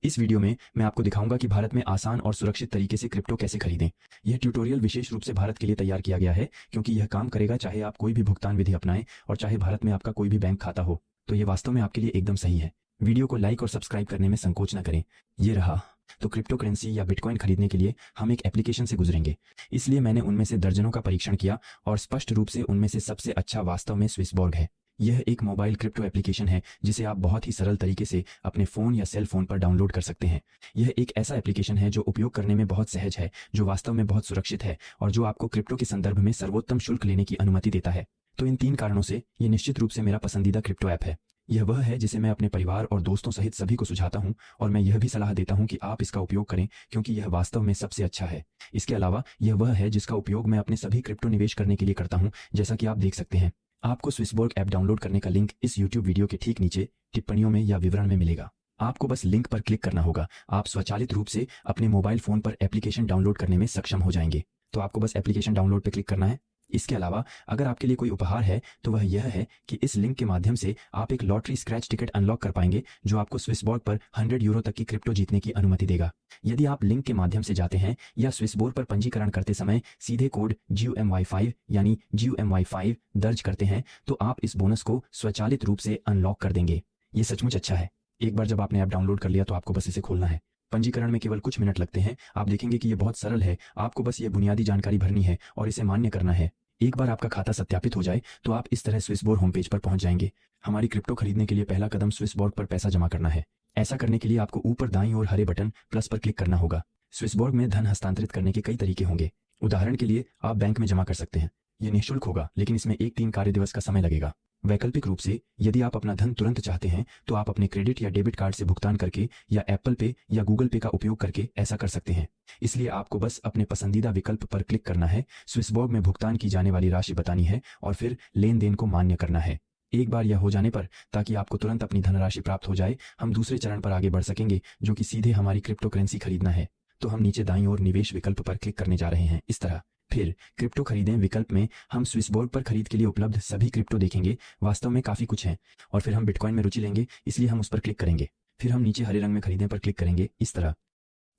इस वीडियो में मैं आपको दिखाऊंगा कि भारत में आसान और सुरक्षित तरीके से क्रिप्टो कैसे खरीदें। यह ट्यूटोरियल विशेष रूप से भारत के लिए तैयार किया गया है क्योंकि यह काम करेगा चाहे आप कोई भी भुगतान विधि अपनाएं और चाहे भारत में आपका कोई भी बैंक खाता हो। तो ये वास्तव में आपके लिए एकदम सही है। वीडियो को लाइक और सब्सक्राइब करने में संकोच न करें। ये रहा। तो क्रिप्टो करेंसी या बिटकॉइन खरीदने के लिए हम एक एप्लीकेशन से गुजरेंगे, इसलिए मैंने उनमें से दर्जनों का परीक्षण किया और स्पष्ट रूप से उनमें से सबसे अच्छा वास्तव में स्विसबॉर्ग है। यह एक मोबाइल क्रिप्टो एप्लीकेशन है जिसे आप बहुत ही सरल तरीके से अपने फ़ोन या सेल फोन पर डाउनलोड कर सकते हैं। यह एक ऐसा एप्लीकेशन है जो उपयोग करने में बहुत सहज है, जो वास्तव में बहुत सुरक्षित है और जो आपको क्रिप्टो के संदर्भ में सर्वोत्तम शुल्क लेने की अनुमति देता है। तो इन 3 कारणों से ये निश्चित रूप से मेरा पसंदीदा क्रिप्टो ऐप है। यह वह है जिसे मैं अपने परिवार और दोस्तों सहित सभी को सुझाता हूं और मैं यह भी सलाह देता हूं कि आप इसका उपयोग करें क्योंकि यह वास्तव में सबसे अच्छा है। इसके अलावा यह वह है जिसका उपयोग मैं अपने सभी क्रिप्टो निवेश करने के लिए करता हूं, जैसा कि आप देख सकते हैं। आपको स्विसबॉर्ग ऐप डाउनलोड करने का लिंक इस YouTube वीडियो के ठीक नीचे टिप्पणियों में या विवरण में मिलेगा। आपको बस लिंक पर क्लिक करना होगा। आप स्वचालित रूप से अपने मोबाइल फोन पर एप्लीकेशन डाउनलोड करने में सक्षम हो जाएंगे। तो आपको बस एप्लीकेशन डाउनलोड पर क्लिक करना है। इसके अलावा अगर आपके लिए कोई उपहार है तो वह यह है कि इस लिंक के माध्यम से आप एक लॉटरी स्क्रैच टिकट अनलॉक कर पाएंगे जो आपको स्विसबॉर्ग पर 100 यूरो तक की क्रिप्टो जीतने की अनुमति देगा। यदि आप लिंक के माध्यम से जाते हैं या स्विसबॉर्ग पर पंजीकरण करते समय सीधे कोड GUMY5 यानी GUMY5 दर्ज करते हैं तो आप इस बोनस को स्वचालित रूप से अनलॉक कर देंगे। ये सचमुच अच्छा है। एक बार जब आपने ऐप डाउनलोड कर लिया तो आपको बस इसे खोलना है। पंजीकरण में केवल कुछ मिनट लगते हैं। आप देखेंगे कि ये बहुत सरल है। आपको बस ये बुनियादी जानकारी भरनी है और इसे मान्य करना है। एक बार आपका खाता सत्यापित हो जाए तो आप इस तरह स्विसबॉर्ग होम पेज पर पहुंच जाएंगे। हमारी क्रिप्टो खरीदने के लिए पहला कदम स्विसबॉर्ग पर पैसा जमा करना है। ऐसा करने के लिए आपको ऊपर दाईं ओर हरे बटन प्लस पर क्लिक करना होगा। स्विसबॉर्ग में धन हस्तांतरित करने के कई तरीके होंगे। उदाहरण के लिए आप बैंक में जमा कर सकते हैं। ये निःशुल्क होगा लेकिन इसमें 3 कार्य दिवस का समय लगेगा। वैकल्पिक रूप से यदि आप अपना धन तुरंत चाहते हैं तो आप अपने क्रेडिट या डेबिट कार्ड से भुगतान करके या एप्पल पे या गूगल पे का उपयोग करके ऐसा कर सकते हैं। इसलिए आपको बस अपने पसंदीदा विकल्प पर क्लिक करना है, स्विसबॉर्ग में भुगतान की जाने वाली राशि बतानी है और फिर लेन देन को मान्य करना है। एक बार यह हो जाने पर ताकि आपको तुरंत अपनी धनराशि प्राप्त हो जाए, हम दूसरे चरण पर आगे बढ़ सकेंगे जो कि सीधे हमारी क्रिप्टो करेंसी खरीदना है। तो हम नीचे दाईं ओर निवेश विकल्प पर क्लिक करने जा रहे हैं इस तरह। फिर क्रिप्टो खरीदें विकल्प में हम स्विसबॉर्ग पर खरीद के लिए उपलब्ध सभी क्रिप्टो देखेंगे। वास्तव में काफी कुछ है और फिर हम बिटकॉइन में रुचि लेंगे, इसलिए हम उस पर क्लिक करेंगे। फिर हम नीचे हरे रंग में खरीदें पर क्लिक करेंगे इस तरह।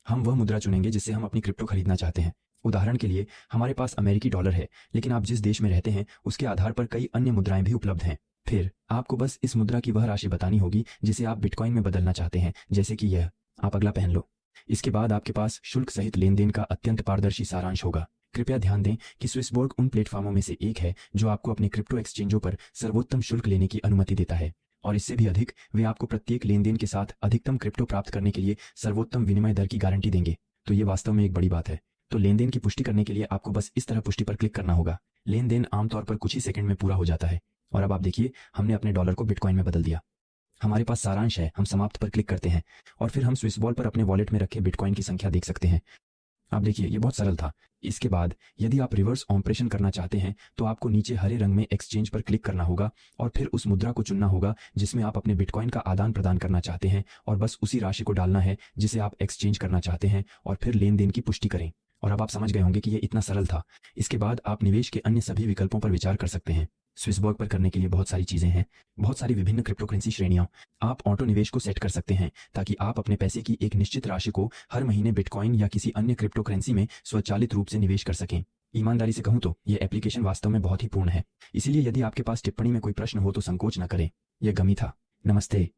हम वह मुद्रा चुनेंगे जिससे हम अपनी क्रिप्टो खरीदना चाहते हैं। उदाहरण के लिए हमारे पास अमेरिकी डॉलर है, लेकिन आप जिस देश में रहते हैं उसके आधार पर कई अन्य मुद्राएं भी उपलब्ध हैं। फिर आपको बस इस मुद्रा की वह राशि बतानी होगी जिसे आप बिटकॉइन में बदलना चाहते हैं, जैसे कि यह। आप अगला पहन लो। इसके बाद आपके पास शुल्क सहित लेन देन का अत्यंत पारदर्शी सारांश होगा। कृपया ध्यान दें कि स्विसबॉर्ग उन प्लेटफॉर्मों में से एक है जो आपको अपने क्रिप्टो एक्सचेंजों पर सर्वोत्तम शुल्क लेने की अनुमति देता है और इससे भी अधिक, वे आपको प्रत्येक लेनदेन के साथ अधिकतम क्रिप्टो प्राप्त करने के लिए सर्वोत्तम विनिमय दर की गारंटी देंगे। तो ये वास्तव में एक बड़ी बात है। तो लेनदेन की पुष्टि करने के लिए आपको बस इस तरह पुष्टि पर क्लिक करना होगा। लेनदेन आमतौर पर कुछ ही सेकंड में पूरा हो जाता है और अब आप देखिए हमने अपने डॉलर को बिटकॉइन में बदल दिया। हमारे पास सारांश है। हम समाप्त पर क्लिक करते हैं और फिर हम स्विसबॉर्ग पर अपने वॉलेट में रखे बिटकॉइन की संख्या देख सकते हैं। आप देखिए ये बहुत सरल था। इसके बाद यदि आप रिवर्स ऑपरेशन करना चाहते हैं तो आपको नीचे हरे रंग में एक्सचेंज पर क्लिक करना होगा और फिर उस मुद्रा को चुनना होगा जिसमें आप अपने बिटकॉइन का आदान प्रदान करना चाहते हैं और बस उसी राशि को डालना है जिसे आप एक्सचेंज करना चाहते हैं और फिर लेन देन की पुष्टि करें। और अब आप समझ गए होंगे कि यह इतना सरल था। इसके बाद आप निवेश के अन्य सभी विकल्पों पर विचार कर सकते हैं। स्विसबॉर्ग पर करने के लिए बहुत सारी चीजें हैं, बहुत सारी विभिन्न क्रिप्टो करेंसी श्रेणियां। आप ऑटो निवेश को सेट कर सकते हैं ताकि आप अपने पैसे की एक निश्चित राशि को हर महीने बिटकॉइन या किसी अन्य क्रिप्टो करेंसी में स्वचालित रूप से निवेश कर सकें। ईमानदारी से कहूं तो यह एप्लीकेशन वास्तव में बहुत ही पूर्ण है। इसीलिए यदि आपके पास टिप्पणी में कोई प्रश्न हो तो संकोच न करें। यह गमी था। नमस्ते।